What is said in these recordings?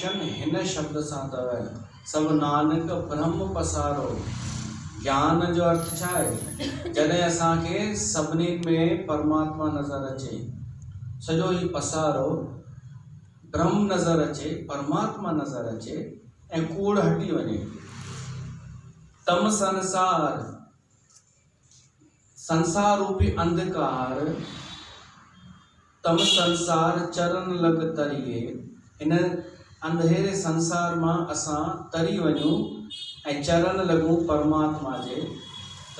दर्शन हिन शब्द सां अथव, सब नानक ब्रह्म पसारो। ज्ञान जो अर्थ छा आहे? जॾहिं असांखे सभिनी में परमात्मा नज़र अचे, सॼो ही पसारो, ब्रह्म नज़र अचे, परमात्मा नज़र अचे ऐं कूड़ हटी वञे। तम संसार, संसार रूपी अंधकार, तम संसार चरण लग तरिए, इन अंधेरे संसार मां असां तरी वञूं ऐं चरण लॻूं परमात्मा जे, त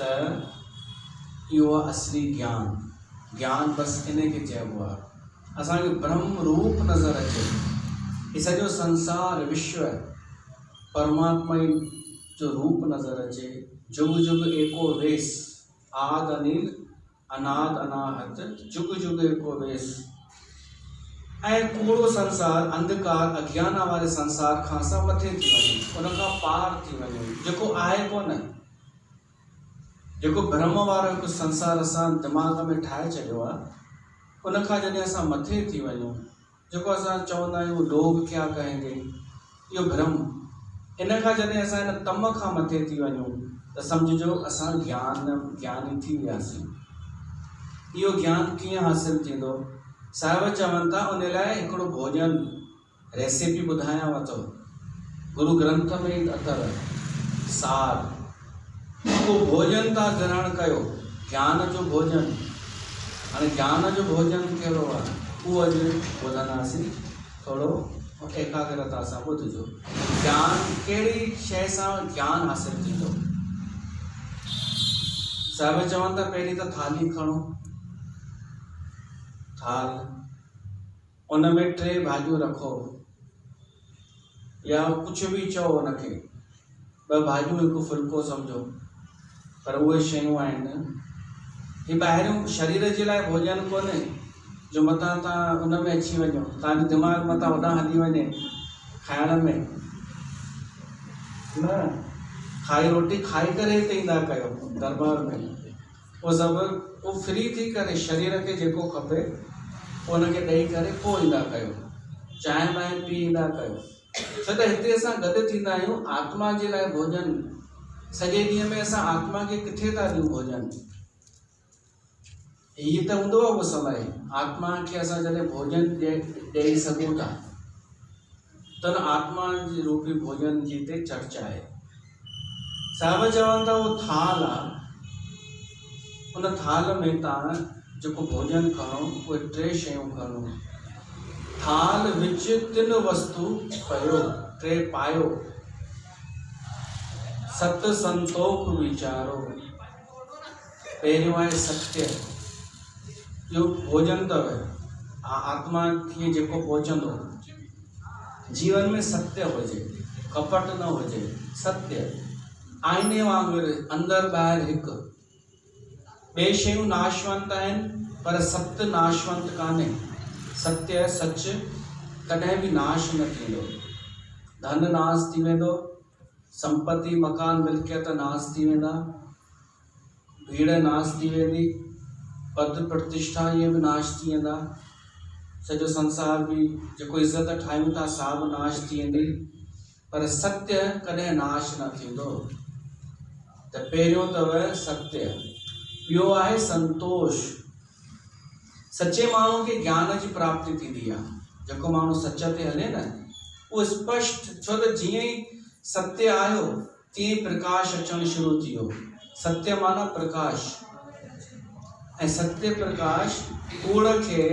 इहो आहे असली ज्ञान। ज्ञान बसि इन खे चइबो आहे। असांखे ब्रह्म रूप नज़र अचे, ही सॼो संसार विश्व परमात्मा जो रूप नज़र अचे। जुग जुग एको वेस, आद अनिल अनाद अनाहत, जुग जुग एको वेस। ऐं कूड़ो संसार, अंधकार अज्ञान वारे संसार खां असां मथे थी वञूं, उनखां पार थी वञूं, जेको आहे कोन, जेको ब्रह्म वारो हिकु संसार असां दिमाग़ में ठाहे छॾियो आहे, उनखां जॾहिं असां मथे थी वञूं, जेको असां चवंदा आहियूं लोग क्या कहेंगे, इहो भ्रम, इन खां जॾहिं असां इन तम खां मथे थी वञूं त सम्झिजो असां ज्ञानी थी वियासीं। इहो ज्ञान कीअं हासिल थींदो? साहिब चवनि था उन लाइ हिकिड़ो भोजन रेसिपी ॿुधायांव थो, गुरु ग्रंथ में ई अथव सार। उहो भोजन तव्हां ग्रहण कयो, ज्ञान जो भोजन। हाणे ज्ञान जो भोजन कहिड़ो आहे उहो अॼु ॿुधंदासीं, थोरो एकाग्रता सां ॿुधिजो। ज्ञान कहिड़ी शइ सां ज्ञान हासिल थींदो? साहिब चवनि था पहिरीं त थाली खणो, थाल, उन में 3 भाॼियूं रखो, या कुझु बि चओ उनखे, 2 भाॼियूं 1 फुल्को सम्झो, पर उहे शयूं आहिनि। ही ॿाहिरियों शरीर जे लाइ भोजन कोन्हे जो मथां तव्हां उन में अची वञो, तव्हांजो दिमाग़ मथां होॾां हली वञे खाइण में, न खाई रोटी खाई करे हिते ईंदा कयो दरबार में, उहो सभु उहो फ्री थी करे शरीर खे जेको खपे उनखे ॾेई करे पोइ ईंदा कयो, चांहि वांहि पी ईंदा कयो। छो त हिते असां गॾु थींदा आहियूं आत्मा जे लाइ भोजन। सॼे ॾींहं में असां आत्मा खे किथे था ॾियूं भोजन? हीअ त हूंदो आहे उहो समय, आत्मा खे असां जॾहिं भोजन ॾेई सघूं था त आत्मा जे रूपी भोजन जी हिते चर्चा आहे। साहिब चवनि था उहो थाल आहे, उन थाल में तव्हां जेको भोजन खणो उहे 3 शयूं खणो। थाल विच 3 वस्तु पयो, 3 पायो, सत संतोख वीचारो। पहिरियों आहे सत्य, इहो भोजन अथव आत्मा खे जेको पहुचंदो। जीवन में सत्य हुजे, कपट न हुजे, सत्य आईने वांगुरु अंदरि ॿाहिरि हिकु। 2 शयूं नाशवंत आहिनि पर सत्य नाशवंत कान्हे। सत्य सच कॾहिं बि नाश न थींदो। धन नाश थी वेंदो, संपत्ति मकान मिल्कियत नाश थी वेंदा, भीड़ नाश थी वेंदी, पद प्रतिष्ठा इहे बि नाश थी वेंदा, सॼो संसार बि जेको इज़त ठाहियूं था सा बि नाश थी वेंदी, पर सत्य कॾहिं नाश न थींदो। त पहिरियों अथव सत्य, ॿियो आहे संतोष। सचे माण्हू खे ज्ञान जी प्राप्ति थींदी आहे। जेको माण्हू सच ते हले न उहो स्पष्ट, छो त जीअं ई सत्य आयो तीअं ई प्रकाश अचणु शुरू थी वियो। सत्य माना प्रकाश, ऐं सत्य प्रकाश कूड़ खे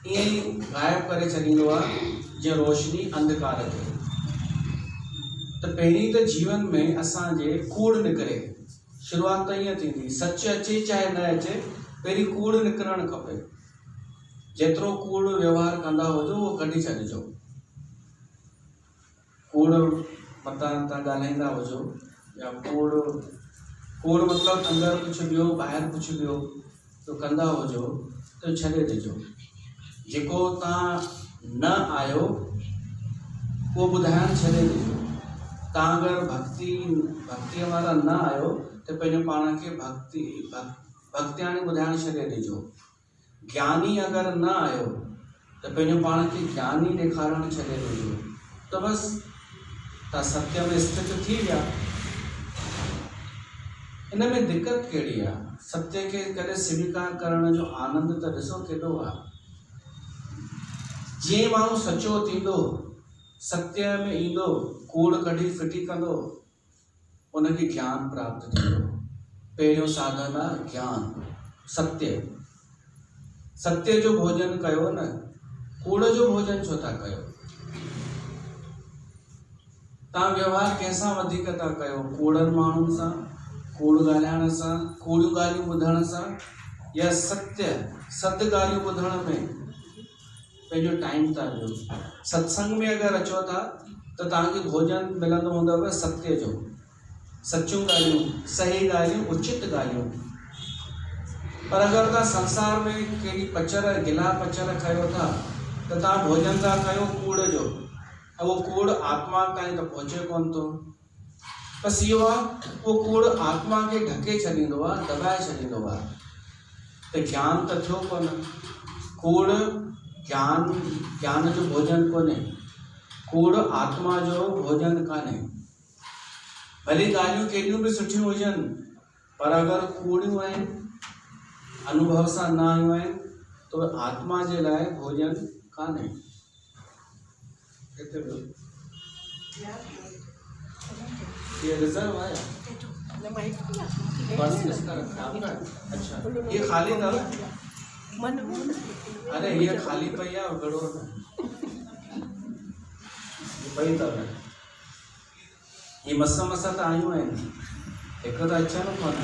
ईअं ई गायब करे छॾींदो आहे जीअं रोशनी अंधकार खे। त पहिरीं त जीवन में असांजे कूड़ निकिरे, शुरूआत त ईअं थींदी, सच अचे चाहे न अचे, पहिरीं कूड़ निकिरणु खपे। जेतिरो कूड़ व्यवहार कंदा हुजो उहो कढी छॾिजो। कूड़ मतां तव्हां ॻाल्हाईंदा हुजो या कूड़ मतिलबु अंदरि कुझु ॿियो ॿाहिरि कुझु ॿियो तो कंदा हुजो त छॾे ॾिजो। जेको तव्हां न आहियो उहो ॿुधाइणु छॾे ॾिजो। तव्हां अगरि भक्तीअ वारा न आहियो त पंहिंजो पाण खे भक्तियाणी ॿुधाइणु छॾे ॾिजो। ज्ञानी अगरि न आहियो त पंहिंजो पाण खे ज्ञानी ॾेखारणु छॾे ॾिजो। तो बस तव्हां सत्य में स्थित थी विया। इन में दिक्कत कहिड़ी आहे? सत्य खे कॾहिं स्वीकार करण जो आनंद त ॾिसो केॾो आहे। जीअं माण्हू सचो थींदो, सत्य में ईंदो, कूड़ कढी फिटी कंदो, उनखे ज्ञान प्राप्त थींदो। पहिरियों साधन आहे ज्ञान, सत्य। सत्य जो भोजन कयो न, कूड़ जो भोजन छो था कयो? तव्हां व्यवहार कंहिंसां वधीक था कयो? कूड़नि माण्हुनि सां, कूड़ ॻाल्हाइण सां, कूड़ियूं ॻाल्हियूं ॿुधण सां, या सत्य सत ॻाल्हियूं ॿुधण में पंहिंजो टाइम था ॾियो? सत्संग में अगरि अचो था त तव्हांखे भोजन मिलंदो हूंदव सत्य जो, सचियूं ॻाल्हियूं, सही ॻाल्हियूं, उचित ॻाल्हियूं। पर अगरि तव्हां संसार में कहिड़ी पचर गिला पचर खयो था त तव्हां भोजन था कयो कूड़ जो, ऐं उहो कूड़ आत्मा ताईं त पहुचे कोन थो। बसि इहो आहे, उहो कूड़ आत्मा खे ढके छॾींदो आहे, दॿाए छॾींदो आहे। त ज्ञान त थियो कोन। कूड़ ज्ञान जो भोजन कोन्हे, कूड़ आत्मा जो भोजन कान्हे। भली ॻाल्हियूं केॾियूं बि सुठियूं हुजनि, पर अगरि कूड़ियूं आहिनि, अनुभव सां न आयूं आहिनि, तो आत्मा जे लाइ भोजन कान्हे। ये रिजर्व है, बस इसका रखा। अच्छा, ये खाली था? अरे ये खाली पई आहे, गड़ो पई अथव। ये मस त आयूं आहिनि, हिकु त अचनि कोन,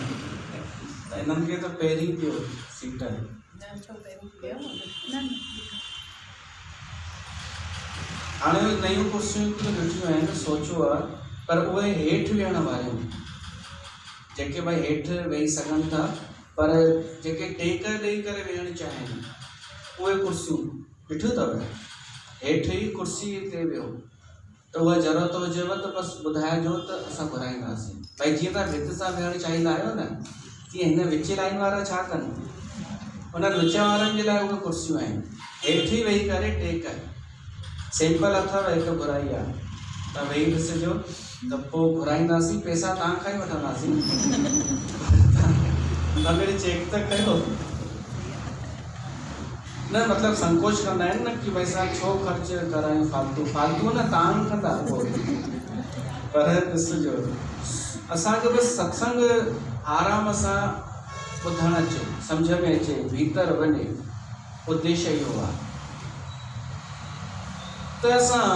त इन्हनि खे त पहिरीं पियो सीट। हाणे नयूं कुर्सियूं ॾिठियूं आहिनि, सोचियो आहे, पर उहे हेठि वेहण वारियूं, जेके भाई हेठि वेही सघनि था, पर जेके टेक ॾेई करे वेहणु चाहिनि, उहे कुर्सियूं ॾिठियूं अथव? हेठि ई कुर्सी ते वियो, त उहा ज़रूरत हुजेव त बसि ॿुधाइजो त असां घुराईंदासीं। भाई जीअं तव्हां भित सां वेहणु चाहींदा आहियो न, तीअं हिन विच लाइन वारा छा कनि? उन्हनि विच वारनि जे लाइ उहे कुर्सियूं आहिनि, हेठि ई वेही करे टेक। सिंपल अथव, हिकु घुराई आहे, तव्हां वेही ॾिसिजो, त पोइ घुराईंदासीं, पैसा तव्हां खां ई वठंदासीं। तव्हां पहिरीं चेक त कयो न, मतिलबु संकोच कंदा आहिनि न कि भई असां छो ख़र्च करायूं फालतू फालतू, न तव्हां कंदा पोइ। पर ॾिसिजो, असांखे बसि सत्संग आराम सां ॿुधणु अचे, सम्झ में अचे, भीतर वञे, उद्देश्य इहो आहे। त असां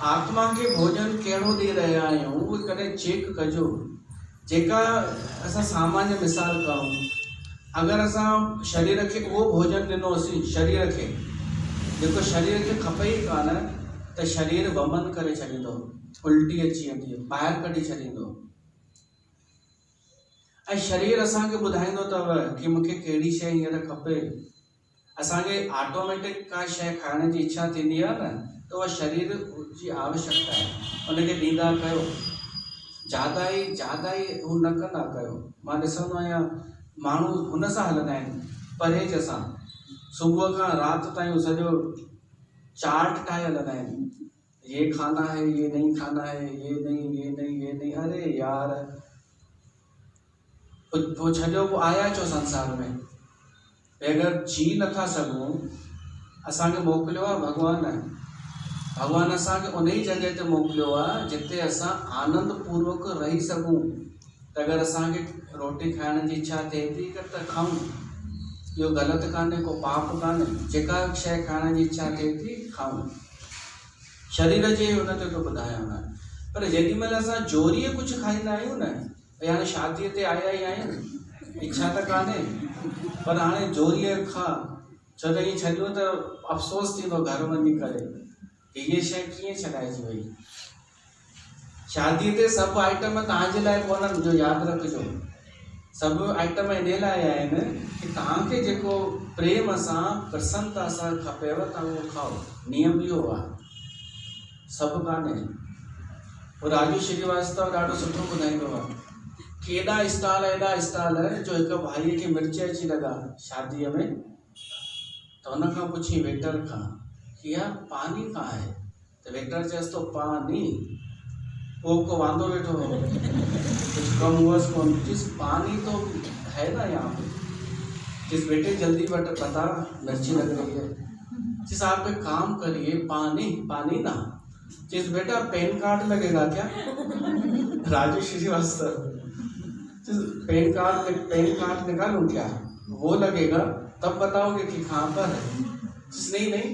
आत्मा खे भोजन कहिड़ो ॾेई रहिया आहियूं, उहो कॾहिं चेक कजो। जेका असां सामान्य मिसाल कयूं, अगरि असां शरीर खे उहो भोजन ॾिनोसीं, शरीर खे जेको शरीर खे खपे ई कान, त शरीर वमन करे छॾींदो, उल्टी अची वेंदी, ॿाहिरि कढी छॾींदो। ऐं शरीर असांखे ॿुधाईंदो अथव कि मूंखे कहिड़ी शइ हींअर खपे। असांखे ऑटोमेटिक का शइ खाइण जी इच्छा थींदी आहे न, त उहा शरीर जी आवश्यकता आहे, उनखे ॾींदा कयो। ज़्यादा ई हू न कंदा कयो। मां ॾिसंदो आहियां माण्हू हुन सां हलंदा आहिनि, परहेज सां, सुबुह खां राति ताईं सॼो चार्ट ठाहे हलंदा आहिनि, ये खाना है, ये नहीं खाना है, ये नहीं। अरे यार, पोइ छॾियो, पोइ आया छो संसार में? अगरि जी नथा सघूं, असांखे मोकिलियो आहे भॻवान असांखे उन ई जॻह ते मोकिलियो आहे जिते असां आनंद पूर्वक रही सघूं। त अगरि असांखे रोटी खाइण जी इच्छा थिए थी त खाऊं, इहो ग़लति कान्हे, को पाप कान्हे। जेका शइ खाइण जी इच्छा थिए थी खाऊं, शरीर जे हुन ते तो ॿुधायां न। पर जेॾी महिल असां जोरीअ कुझु खाईंदा आहियूं न, हाणे शादीअ ते आया ई आहियूं, इच्छा त कान्हे, पर हाणे जोरीअ खा, छो त ईअं छॾियो त अफ़सोस थींदो घर वञी करे, हीअ शइ कीअं छॾाइजी वई। शादीअ ते सभु आइटम तव्हांजे लाइ कोन्हनि, जो यादि रखिजो। सभु आइटम इन लाइ आहिनि कि तव्हांखे जेको प्रेम सां, प्रसन्नता सां खपेव, तव्हां उहो खाओ। नियम इहो आहे, सभु कान्हे। राजू श्रीवास्तव ॾाढो सुठो ॿुधाईंदो आहे कि एॾा स्टॉल जो हिकु भाईअ खे मिर्च अची लॻा शादीअ में, त हुन खां पुछी वेटर खां कि यार पानी कहाँ है? तो वेटर चेस तो पानी वो को वांदो बैठो कुछ कम हुआ उसको जिस पानी तो है ना यहाँ पे, जिस बेटे जल्दी बता मिर्ची लग रही है, जिस आप पे काम करिए पानी पानी ना, जिस बेटा पैन कार्ड लगेगा क्या राजू श्रीवास्तव, जिस पैन कार्ड निकालूं क्या वो लगेगा तब बताओगे कि कहाँ पर है। जिस नहीं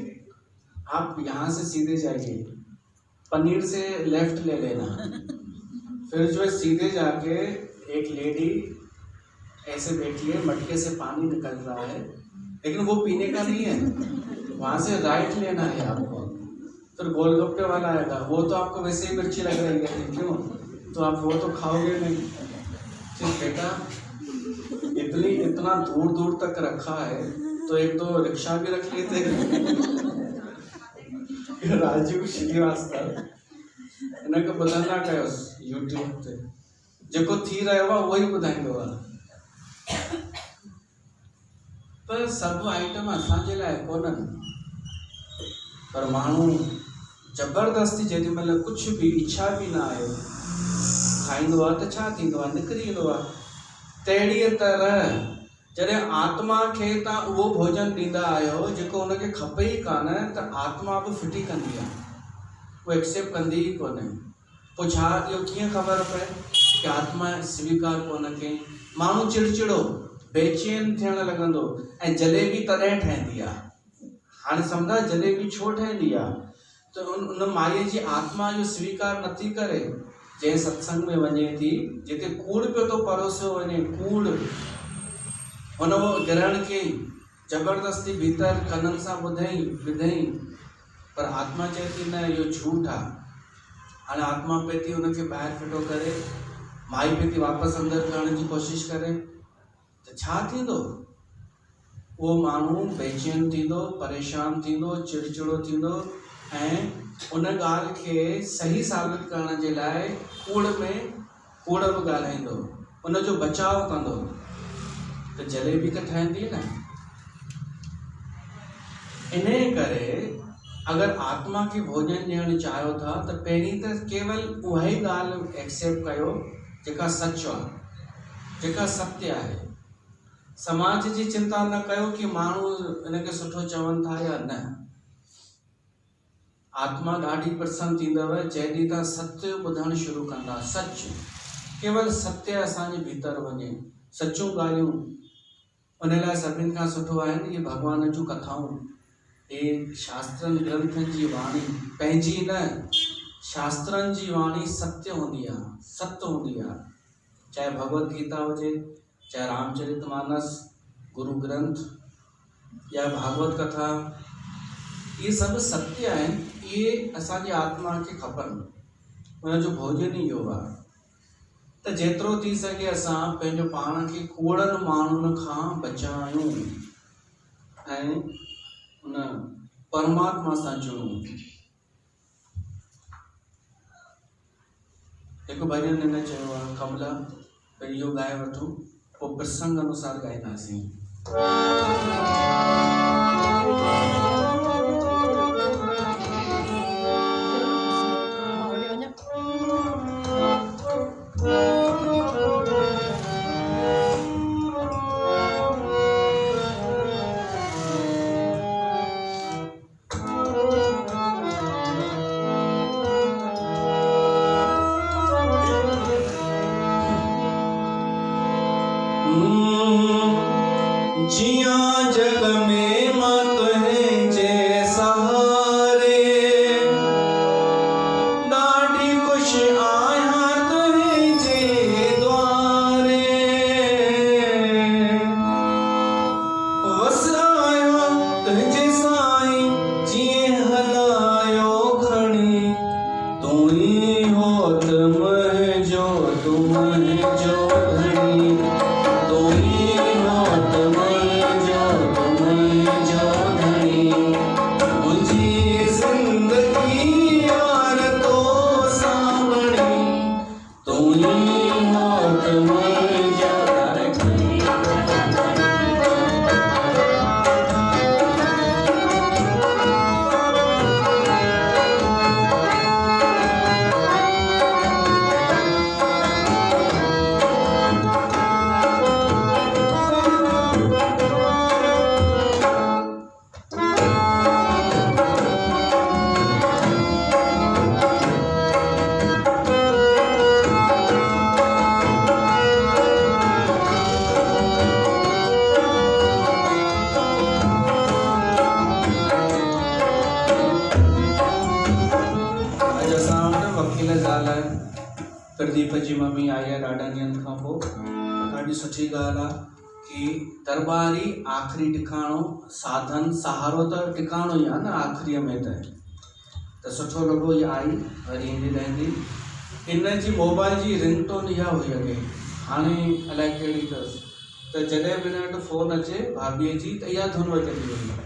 आप यहाँ से सीधे जाइए, पनीर से लेफ्ट ले लेना, फिर जो है सीधे जाके एक लेडी ऐसे बैठी है, मटके से पानी निकल रहा है लेकिन वो पीने का नहीं है, वहाँ से राइट लेना है आपको। फिर गोलगप्पे वाला आएगा, वो तो आपको वैसे ही मिर्ची लग रही है क्यों, तो आप वो तो खाओगे नहीं। बेटा इतना दूर दूर तक रखा है तो एक तो रिक्शा भी रख लेते राजीव श्रीवास्तव इनके ॿुधंदा कयोस यूट्यूब ते, जेको थी रहियो आहे उहो ई ॿुधाईंदो आहे। पर सभु आइटम असांजे लाइ कोन्हनि, पर माण्हू ज़बरदस्ती जेॾी महिल कुझु बि इच्छा बि न आहे खाईंदो आहे त छा थींदो आहे, निकिरी ईंदो आहे। तहिड़ीअ तरह जॾहिं आत्मा खे तव्हां उहो भोजन ॾींदा आहियो जेको हुनखे खपे ई कान, त आत्मा बि फिटी कंदी आहे, उहो एक्सेप्ट कंदी ई कोन्हे। पोइ छा इहो कीअं ख़बर पए कि आत्मा स्वीकार कोन कई। माण्हू चिड़चिड़ो बेचैन थियणु लॻंदो ऐं जलेबी तॾहिं ठहंदी आहे। हाणे सम्झा जलेबी छो ठहंदी आहे, त उन माईअ जी आत्मा जो स्वीकार नथी करे। जंहिं सत्संग में वञे थी जिते कूड़ पियो थो परोसियो वञे, कूड़ हुन वो ग्रहण कई ज़बरदस्ती भीतर कननि सां ॿुधई, पर आत्मा चए थी न इहो झूठ आहे। हाणे आत्मा पे थी हुनखे ॿाहिरि फिटो करे, माई पे थी वापसि अंदरि करण जी कोशिशि करे, त छा थींदो? उहो माण्हू बेचैन थींदो, परेशान थींदो, चिड़चिड़ो थींदो ऐं उन ॻाल्हि खे सही साबित करण जे लाइ कूड़ बि ॻाल्हाईंदो, उनजो बचाव कंदो, त जलेबी त ठहंदी न। इन करे अगर आत्मा खे भोजन ॾियणु चाहियो था त पहिरीं त केवल उहा ई ॻाल्हि एक्सेप्ट कयो जेका सचु आहे, जेका सत्य आहे। समाज जी चिंता न कयो कि माण्हू इनखे सुठो चवनि था या न। आत्मा ॾाढी प्रसन्न थींदव जॾहिं तव्हां सत्य ॿुधणु शुरू कंदा। सच, केवल सत्य असांजे भीतर वञे, सचूं ॻाल्हियूं। उन लाइ सभिनि खां सुठो आहे न इहे भॻवान जूं कथाऊं, हे शास्त्रनि ग्रंथनि जी वाणी, पंहिंजी न, शास्त्रनि जी वाणी सत्य हूंदी आहे, सत्य हूंदी आहे। चाहे भगवत गीता हुजे, चाहे रामचरितमानस, गुरु ग्रंथ या भागवत कथा, ये सभु सत्य आहिनि। इहे असांजी आत्मा खे खपनि, उनजो भोजन ई इहो आहे। त जेतिरो थी सघे असां पंहिंजो पाण खे कूड़नि माण्हुनि खां बचायूं ऐं उन परमात्मा सां जुड़ूं। हिकु भॼन हिन चयो आहे, कमला त इहो ॻाए वठूं, पोइ प्रसंग अनुसार ॻाईंदासीं। जिया जग में मत है जे सहारे, डाढ़ी खुश आया तुहे जे द्वारे, वस आयो तुझे साईं जिए हलायो खणी, तू ही होत मुंहिंजो तू मुंहिंजो धणी, तू ही होत मुंहिंजो तू मुंहिंजो प्रदीप जी मम्मी आई है ॾाढा ॾींहंनि खां पोइ। ॾाढी सुठी ॻाल्हि आहे कि दरबारी आख़िरी टिकाणो, साधन सहारो त टिकाणो ई आहे न आख़िरीअ में। त सुठो लॻो इहा आई, वरी ईंदी रहंदी। इन जी मोबाइल जी रिंगटोन इहा हुई अॻे, हाणे अलाए कहिड़ी अथसि। त जॾहिं बि हिन वटि फ़ोन अचे भाभीअ जी त इहा धुन वॼंदी हुई।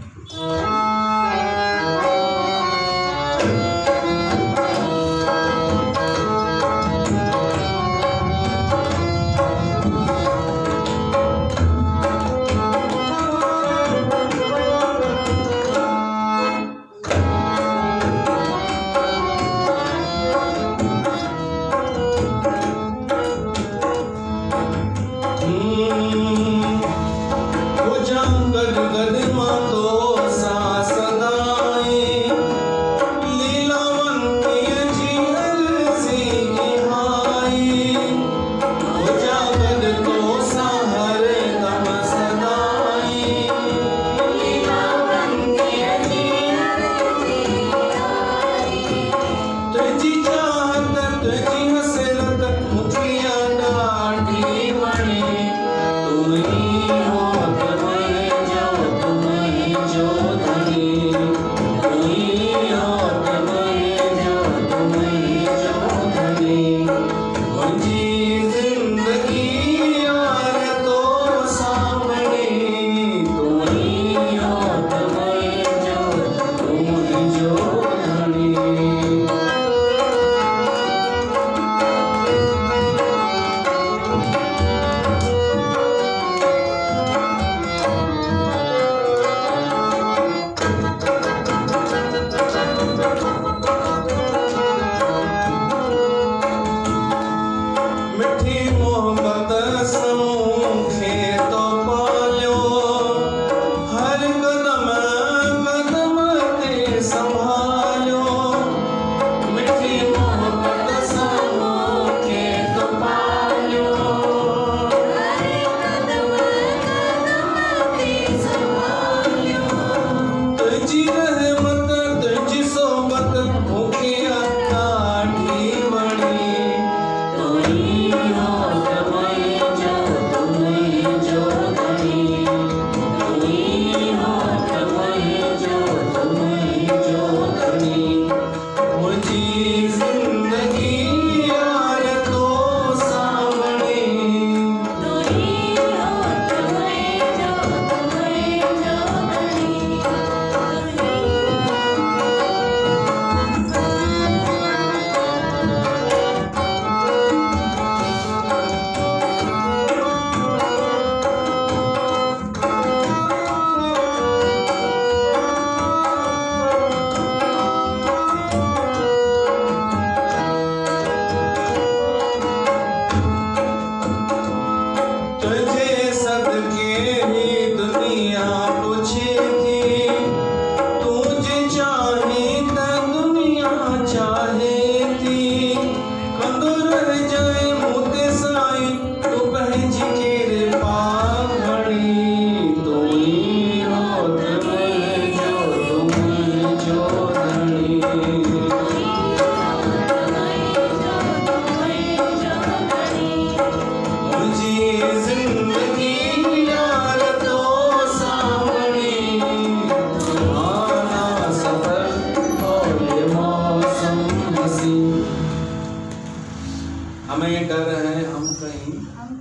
हमें डर है हम कहीं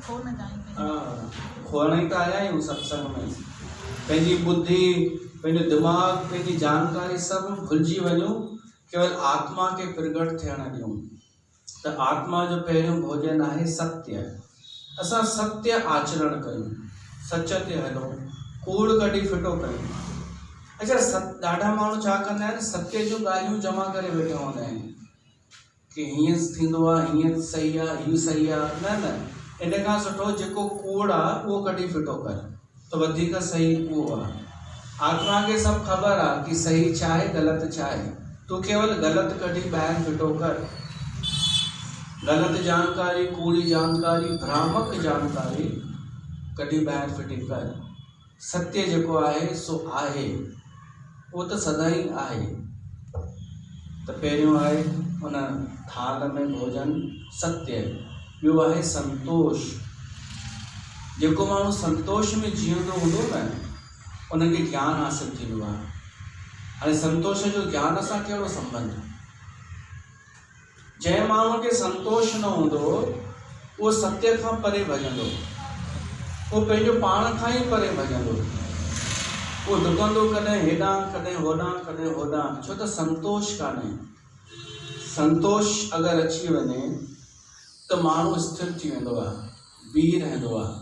खो न जाएंगे। खोने ही तो आया हूँ सत्संग में। पंहिंजी बुद्धि, पंहिंजो दिमाग, पंहिंजी जानकारी सब भुलिजी वञूं, केवल आत्मा के प्रगट थियण ॾियूं। त आत्मा जो पहिरियों भोजन आहे सत्य। असां सत्य आचरण कयूं, सच ते हलूं, कूड़ कढी फिटो कयूं। अच्छा, ॾाढा माण्हू छा कंदा आहिनि, सत्य जूं ॻाल्हियूं जमा करे वेठा हूंदा आहिनि कि हीअं थींदो आहे, हीअं सही आहे, हीअ सही आहे। न, इन खां सुठो जेको कूड़ आहे उहो कढी फिटो कर, त वधीक सही उहो आहे। आत्मा खे सभु ख़बर आहे कि सही छा आहे, ग़लति छा आहे। तूं केवल ग़लति कढी ॿाहिरि फिटो कर। ग़लति जानकारी, कूड़ी जानकारी, भ्रामक जानकारी कढी ॿाहिरि फिटी कर। सत्य जेको आहे सो आहे, उहो त सदाई आहे। तो पहिरियों आहे उन थाल में भोजन सत्य, ॿियो आहे संतोष। जेको माण्हू संतोष में जीअंदो हूंदो न उनखे ज्ञान हासिल थींदो आहे। हाणे संतोष जो ज्ञान सां कहिड़ो संबंध? जंहिं माण्हूअ खे संतोष न हूंदो उहो सत्य खां परे भॼंदो, उहो पंहिंजो पाण खां ई परे भॼंदो, उहो डुकंदो कॾहिं हेॾां कॾहिं होॾां कॾहिं होॾां, छो त संतोष कान्हे। संतोष अगरि अची वञे त माण्हू स्थिर थी वेंदो आहे, बीह रहंदो आहे,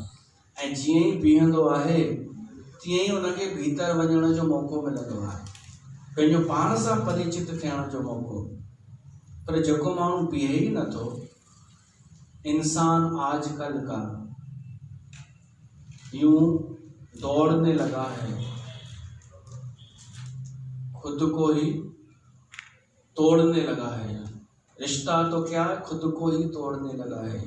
ऐं जीअं ई बीहंदो आहे तीअं ई उनखे भीतर वञण जो मौक़ो मिलंदो आहे, पंहिंजो पाण सां परिचित थियण जो मौक़ो। पर जेको माण्हू बीहे ई नथो, इंसान आजकल का यूं दौड़ने लगा है, खुद को ही तोड़ने लगा है। रिश्ता तो क्या खुद को ही तोड़ने लगा है।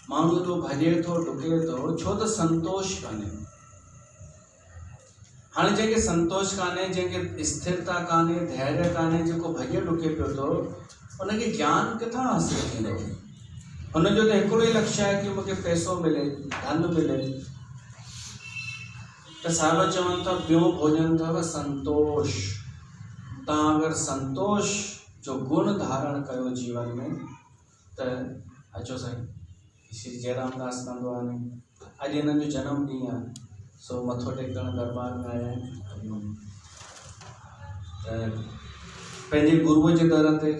माण्हू तो भॼे थो डुके थो, छो त संतोष कान्हे। हाणे जंहिंखे संतोष कान्हे, जंहिंखे स्थिरता कान्हे, धैर्य कान्हे, जेको भॼे डुके पियो थो, उनखे ज्ञान किथां हासिल थींदो? हुनजो त हिकिड़ो ई लक्ष्य आहे कि मूंखे पैसो मिले, धन मिले। त साहिब चवनि था ॿियो भोजन अथव संतोष। तव्हां अगरि संतोष जो गुण धारण कयो जीवन में त अचो साईं, श्री जयरामदास नंदवानी अॼु हिननि जो जनम ॾींहुं आहे, सो मथो टेकण दरबार में आया आहिनि। त पंहिंजे गुरूअ जे दर ते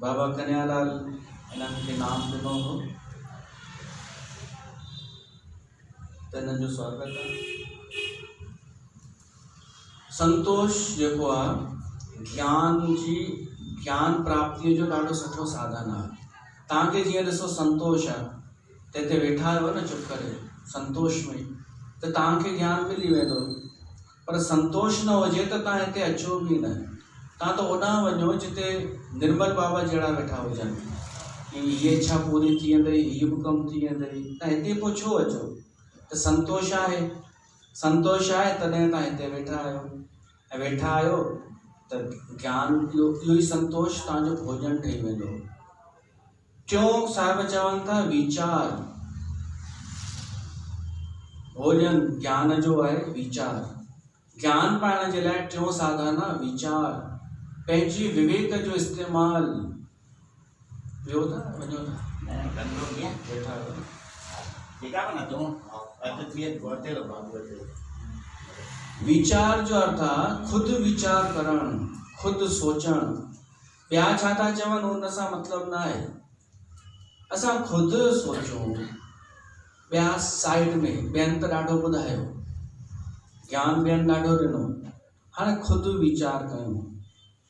बाबा कन्हैयालाल इन्हनि खे नाम ॾिनो हो, त हिननि जो स्वागत आहे। संतोष जेको आहे ज्ञान प्राप्ति जो ॾाढो सुठो साधन आहे। तव्हांखे जीअं ॾिसो संतोष आहे त हिते वेठा आहियो न चुप करे संतोष में, त तव्हांखे ज्ञान मिली वेंदो। पर संतोष न हुजे त तव्हां हिते अचो बि न, तव्हां त ओॾां वञो जिते निर्मल बाबा जहिड़ा वेठा हुजनि, हीअ इच्छा पूरी थी वेंदई, हीअ बि कमु थी वेंदई, तव्हां हिते पोइ छो अचो? त संतोष आहे तॾहिं तव्हां हिते वेठा आहियो, ऐं वेठा आहियो त ज्ञान इहो ई संतोष तव्हांजो भोजन ठही वेंदो। टियों साहिब चवनि था वीचार। भोजन ज्ञान जो आहे वीचार। ज्ञान पाइण जे लाइ टियों साधन आहे वीचार, पंहिंजी विवेक जो इस्तेमाल। वियो था वञो विचार जो अर्थ आहे खुद विचार करण, खुद सोचण। ॿिया छा था चवनि हुन सां मतिलबु न आहे, असां खुद सोचूं। ॿिया साइड में ॿियनि त ॾाढो ॿुधायो, ज्ञान ॿियनि ॾाढो ॾिनो, हाणे खुद वीचार कयूं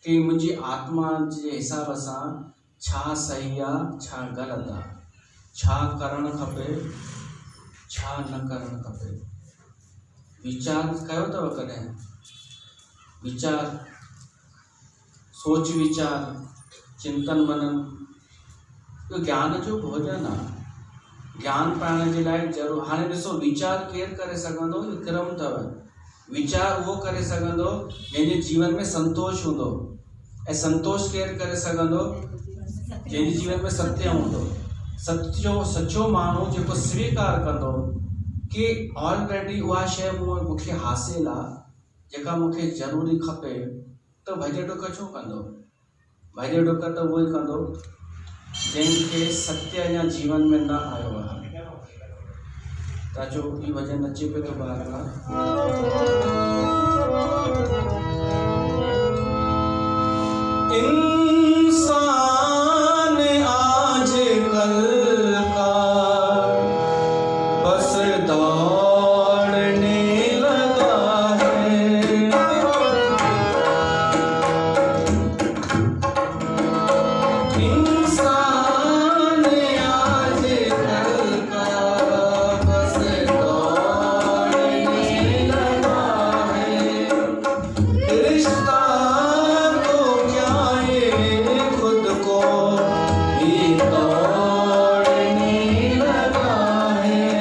कि मुंहिंजी आत्मा जे हिसाब सां छा सही आहे, छा ग़लति आहे, छा करणु खपे, छा न करणु खपे। वीचार कयो अथव कॾहिं? वीचार, सोच विचार, चिंतन मनन, इहो ज्ञान जो भोजन आहे। ज्ञान पाइण जे लाइ ज़रूरु। हाणे ॾिसो वीचार केरु करे सघंदो? इहो क्रम अथव। वीचार उहो करे सघंदो जंहिंजे जीवन में संतोष हूंदो, ऐं संतोष केरु करे सघंदो? जंहिंजे जीवन में सत्य हूंदो। सचो माण्हू जेको स्वीकार कंदो कि ऑलरेडी उहा शइ मूंखे हासिल आहे जेका मूंखे ज़रूरी खपे, त भॼ डुक छो कंदो? भॼ डुक त उहो ई कंदो जंहिंखे सत्य अञा जीवन में न आयो आहे। त अचो ही भॼन अचे पियो थो ॿार इंसान आज कल का बस दौड़ने लगा है, इंसान आज कल का बस दौड़ने लगा है। रिश्ता तोड़ने लगा है,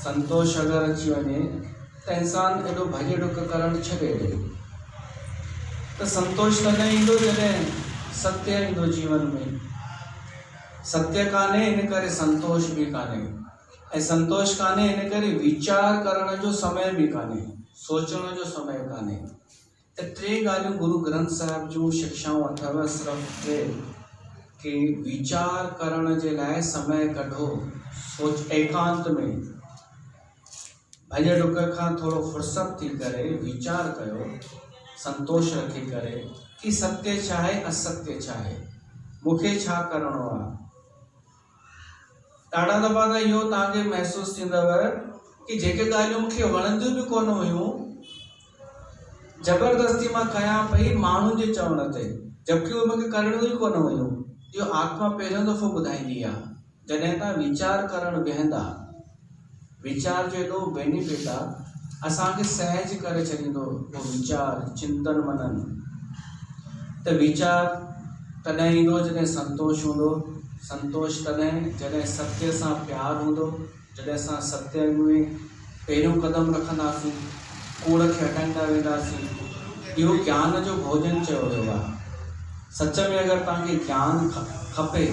संतोष अगर अची वञे त इंसान एॾो भॼ डुक करणु छॾे ॾे। त संतोष तॾहिं ईंदो जॾहिं सत्य ईंदो जीवन में। सत्य कान्हे इन करे संतोष बि कान्हे, ऐं संतोष कान्हे इन करे वीचार करण जो समय बि कान्हे, सोचण जो समय कान्हे। त टे ॻाल्हियूं गुरु ग्रंथ साहिब जूं शिक्षाऊं अथव, सिर्फ़ु टे, कि वीचार करण जे लाइ समय कढो, सोच एकांत में भॼ डुक खां थोरो फुर्सत थी करे वीचार कयो, संतोष रखी करे कि सत्य छा आहे, असत्य छा आहे, मूंखे छा करिणो आहे। ॾाढा दफ़ा त इहो तव्हांखे महसूसु थींदव कि जेके ॻाल्हियूं मूंखे वणंदियूं बि कोन हुयूं, ज़बरदस्ती मां कयां पई माण्हुनि जे चवण ते, जबकि उहे मूंखे करणियूं ई कोन हुयूं। इहो आत्मा पहिरियों दफ़ो ॿुधाईंदी आहे। जॾहिं तव्हां वीचार करणु वेहंदा, वीचार जो एॾो बेनिफिट आहे, असांखे सहज करे छॾींदो उहो वीचार, चिंतन मनन। त वीचार तॾहिं ईंदो जॾहिं संतोष हूंदो, संतोष तॾहिं जॾहिं सत्य सां प्यार हूंदो, जॾहिं असां सत्य में पहिरियों कदम रखंदासीं, कूड़ खे हटाईंदा वेंदासीं। इहो ज्ञान जो भोजन चयो वियो आहे। सच में अगरि तव्हांखे ज्ञान खपे,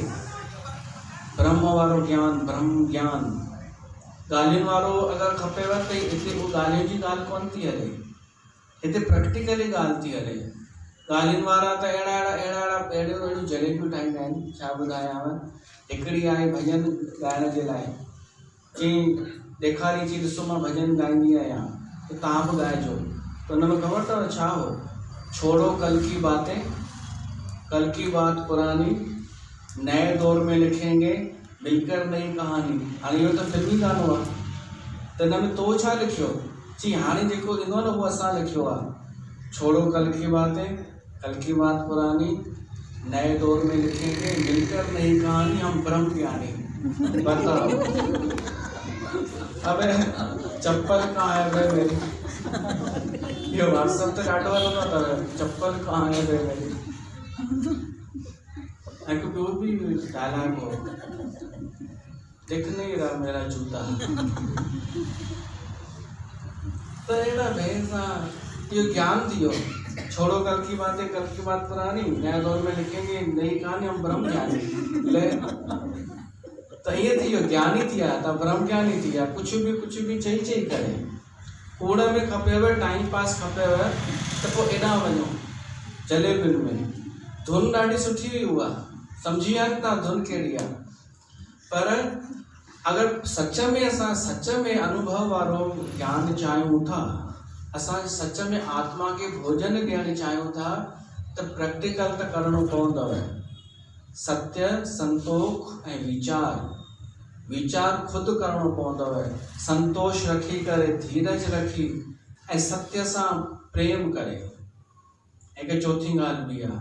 ब्रह्म वारो ज्ञान, ब्रह्म ज्ञान, ॻाल्हियुनि वारो अगरि खपेव त हिते उहो ॻाल्हियुनि जी ॻाल्हि कोन थी हले, हिते प्रैक्टिकली ॻाल्हि थी हले। ॻाल्हियुनि वारा त अहिड़ियूं जलेबियूं ठाहींदा आहिनि, छा ॿुधायांव। हिकिड़ी आहे भॼन ॻाइण जे लाइ, चई ॾेखारी थी, ॾिसो मां भॼन ॻाईंदी आहियां, त तव्हां बि ॻाइजो। त हुन में ख़बर अथव छा हो, छोड़ो कल की बातें, कल की बात पुरानी, नए दौर में लिखेंगे मिलकर नई कहानी। हाणे इहो त फिल्मी गानो आहे, त हिन में तो छा लिखियो, चई हाणे जेको ईंदो आहे न उहो असां लिखियो आहे। छोड़ो कल की बातें, कल की बात पुरानी, नए दौर में लिखेंगे मिलकर नई कहानी, हम ब्रह्म ज्ञानी। बताओ, अबे चप्पल कहाँ है बे मेरी, ये व्हाट्सएप ते ॾाढो हलंदो अथव, चप्पल कहाँ है बे मेरी। एक ॿियो बि डायलॉग हो, दिख नहीं रहा मेरा जूता। त अहिड़ा भेण सां इहो ज्ञान थी वियो। छोड़ो कल की बातें, कल की बात पुरानी, नए दौर में लिखेंगे नई कहानी, हम ब्रह्म ज्ञानी। ले त ईअं थी वियो, ज्ञानी थी विया त ब्रह्म ज्ञानी थी विया। कुझु बि चई करे, कूड़ में खपेव, टाइम पास खपेव त पोइ एॾां वञो जलेबियुनि में। धुन ॾाढी सुठी हुई उहा, सम्झी विया न तव्हां धुन कहिड़ी आहे। पर अगरि सच में असां सच में अनुभव वारो ज्ञान चाहियूं था, असां सच में आत्मा खे भोजन ॾियणु चाहियूं था, त प्रैक्टिकल त करिणो पवंदव। सत्य, संतोष ऐं वीचार खुदि करिणो पवंदव। संतोष रखी करे, धीरज रखी ऐं सत्य सां प्रेम करे। हिकु चौथी ॻाल्हि बि आहे,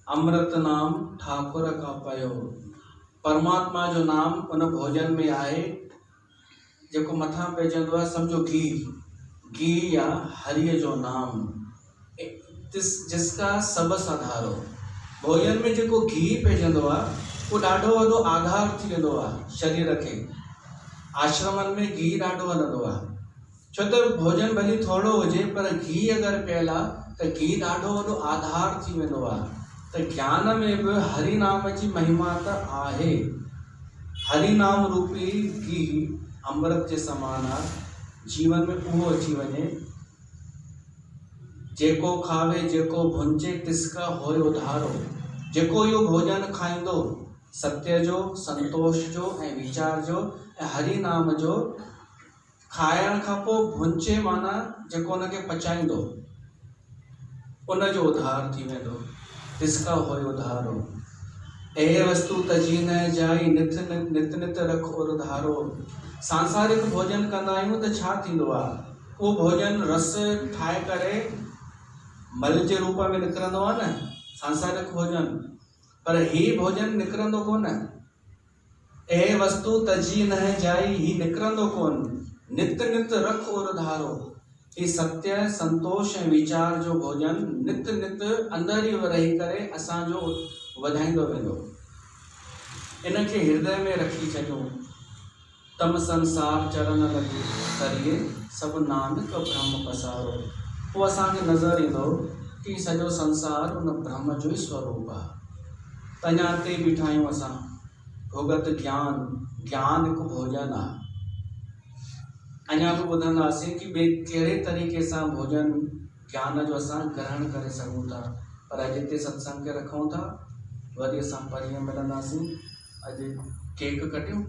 अमृत नाम ठाकुर का पयो। परमात्मा जो नाम उन भोजन में आहे जेको मथां पइजंदो आहे, सम्झो घी या हरिय जो नाम, जिसका सब सधारो। भोजन में जेको घी पइजंदो आहे उहो ॾाढो वॾो आधार थी वेंदो आहे शरीर खे। आश्रमनि में घी ॾाढो हलंदो आहे, छो त भोजन भली थोरो हुजे पर घी अगरि पियल आहे त घी ॾाढो वॾो आधार थी वेंदो आहे। त ज्ञान में बि हरि नाम जी महिमा त आहे। हरि नाम रूपी घी अमृत जे समान आहे। जीवन में उहो अची वञे, जेको खावे जेको भुंजे तिसका होय उधारो। जेको इहो भोजन खाईंदो, सत्य जो, संतोष जो ऐं वीचार जो ऐं हरि नाम जो, खाइण खां पोइ भुंचे माना जेको हुनखे पचाईंदो, उनजो उधार थी वेंदो। तिसका होय उधारो। ए वस्तु तजी न जाई, नित नित रख और धारो। सांसारिक भोजन कंदा आहियूं त छा थींदो आहे, उहो भोजन रस ठाहे करे मल जे रूप में निकिरंदो आहे न, सांसारिक भोजन। पर ही भोजन निकिरंदो कोन। ए वस्तु तजी न जाई, ही निकिरंदो कोन। नित नित रख और धारो। ही सत्य, संतोष ऐं वीचार जो भोजन नित नित अंदरि ई रही करे असांजो वधाईंदो वेंदो। इनखे हृदय में रखी छॾियो। तम संसार चरण लगे करिए सब नानक ब्रह्म पसारो। पोइ असांखे नज़र ईंदो कि सॼो संसार उन ब्रह्म जो ई स्वरूप आहे। त अञा हिते बीठा आहियूं असां, भुगत ज्ञान, ज्ञान हिकु भोजन आहे। अञा बि ॿुधंदासीं कि ॿिए कहिड़े तरीक़े सां भोजन ज्ञान जो असां ग्रहण करे सघूं था। पर अॼु हिते सत्संग खे रखूं था, वरी असां परीहं मिलंदासीं। अॼु केक कटियूं।